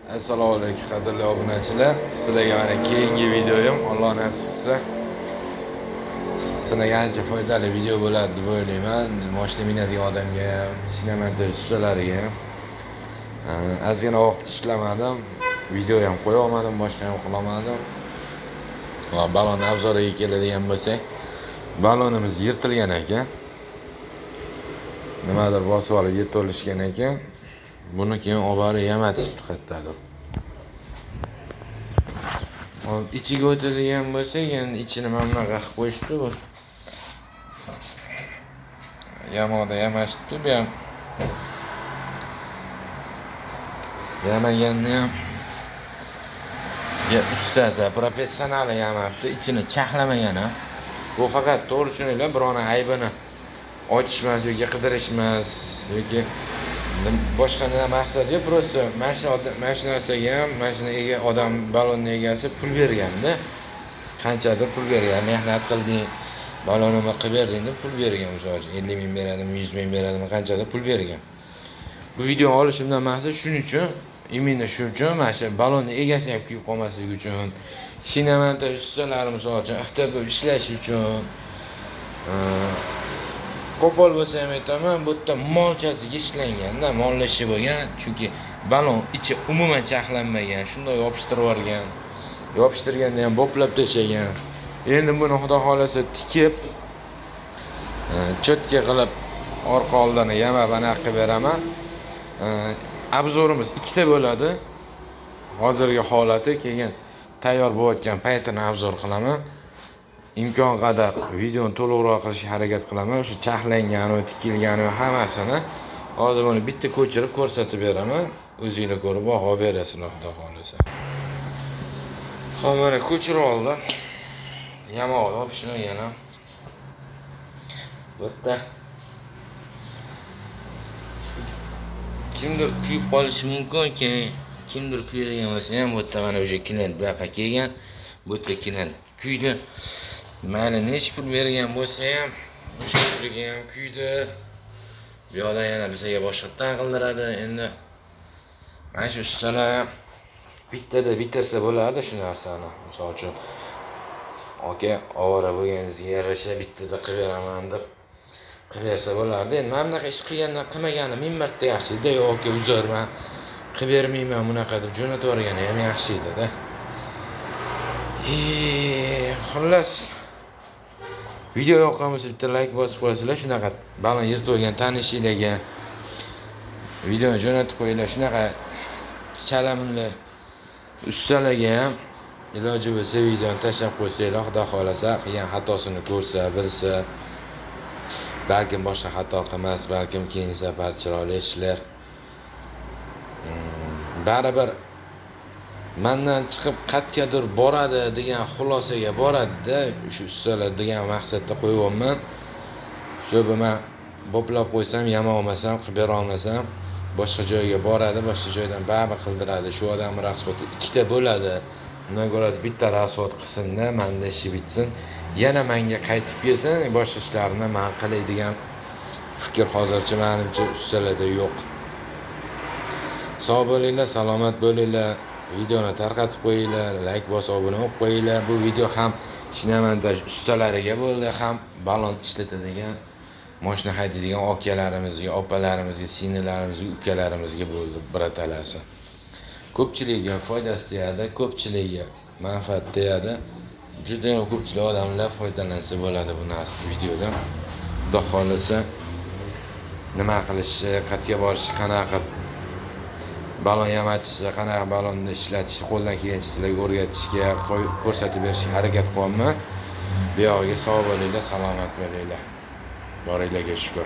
Assalomu alaykum qadrli obunachilar. Sizlarga mana keyingi videoyim Alloh nasib qilsa sizlarga ancha foydali video bo'ladi deb o'ylayman. Mashina minadigan odamga, sinamontaj ustalariga. Ozgina vaqt ishlamadim, video ham qo'ya olmadim, boshqa ham qila olmadim. Balon obzoriga keladigan bo'lsak, balonimiz yirtilgan ekan. Nimadir bosib olib yirtolishgan ekan. Buni keyin olib borib yamatishib qaytadi. Hop, ichiga o'tadigan bo'lsak, endi ichini mana bunaqa qilib qo'yishdi bu. Yamoqda yamashibdi, bu ham. Yamaganni ham ustasi professional yamabdi, ichini chahlamagan ham. Bu faqat to'g'ri tushuninglar, birovni aybini ochishmas yoki qidirishmas yoki boshqa nima maqsad yo'q. Просто mashinasiga ham, mashina odam balonni egasi pul berganda, qanchadir pul bergan, mehnat qilding, balonimni qilib berding deb pul bergan. Misol uchun 50 ming beradimi, 100 ming beradimi, qanchadir pul bergan. Bu video olishimdan maqsad shuning uchun, imенно shu uchun, mana shu balonni egasi ham kuyib qolmasligi uchun, sinamontaj ustalari misol uchun ixtiyot ishlash uchun, qo'pol bo'lsa ham aytaman, bu yerda molchasiga ishlanganda, mollashi bo'lgan, chunki balon ichi umuman chaqlanmagan, shunday yopishtirib yuborgan. Yopishtirganda ham bo'plab tashlagan. Endi buni xudo xolasa tikib, cho'tka qilib orqa oldini yamab anaqa qilib beraman. Obzorimiz ikkita bo'ladi. Hozirgi holati, keyin tayyor bo'layotgan paytini obzor qilaman. Imkon qadar videoni to'liqroq qilishga harakat qilaman. O'sha chaqlangani, tikilgani hammasini hozir buni bitta ko'chirib ko'rsatib beraman. O'zingizlar ko'rib baho berasizlar xudo xolasa. Xo'p, mana ko'chirib oldim. Yamoqni opishmagan ham. Bu yerda kimdir kuyib qolishi mumkin, keyin kimdir kuyadigan bo'lsa ham, bu yerda mana o'sha kinat baqa kelgan. Bu yerda kinat kuydi. Mayli nech pul bergan bo'lsa ham, o'sha puliga ham kuydi. Bu yoqda yana bizga boshqatdan qildiradi. Endi mana shu ustalar bittada bitirsa bo'lardi shu narsani. Misol uchun aka, ovora bo'lganingizga yarasha bittada qilib beraman deb qilib bersa bo'lardi. Endi mana bunaqa ish qilgandan qilmagani 1000 marta yaxshi edi. Yo'q, uzr, men qilib bermayman bunaqa deb jo'natib yuborgani ham yaxshi edi-da. Xullas, video yoqqan bo'lsa bitta like bosib qo'yasizlar, shunaqa balon yirtib olgan tanishinglarga videoni jo'natib qo'yinglar. Shunaqa chalamunli ustalarga ham iloji bo'lsa videoni tashlab qo'ysanglar, xudo xolasa qilgan xatosini ko'rsa, bilsa, balkim boshqa xato qilmas, balkim keyingi safar chiroyli ishlar. Baribir mendan chiqib qayergadir boradi degan xulosaga boradi-da, shu ustalar degan maqsadda qo'yibman. Shu men bo'plab qo'ysam, yama olmasam, qilib bera olmasam, boshqa joyga boradi, boshqa joydan baribir qildiradi. Shu odam rasxoti ikkita bo'ladi. Undan ko'ra bitta rasxot qilsin-da, menda ishi bitsin. Yana menga qaytib kelsin, boshqa ishlarni men qilay degan fikr hozircha menimcha ustalarda yo'q. Sog' bo'linglar, salomat bo'linglar. Videoni tarqatib qo'yinglar, like bosib obuna bo'lib qo'yinglar. Bu video ham sinamontaj ustalariga bo'ldi, ham balon ishlatadigan, mashina haydaydigan akalarimizga, opalarimizga, singillarimizga, ukalarimizga bo'ldi, bratalasi. Ko'pchilikga foydasi tegadi, ko'pchilikga manfaat tegadi. Juda ham ko'pchilik odamlar foydalansa bo'ladi bu narsa videodan. Xudo xolasa nima qilishi, qayerga borishi, qanaqa balon yamatishi, qanaqa balonni ishlatishni qo'ldan kelgancha o'rgatishga, ko'rsatib berishga harakat qilaman. Bu yog'iga sog' bo'linglar, salomat bo'linglar. Boringlarga shukr.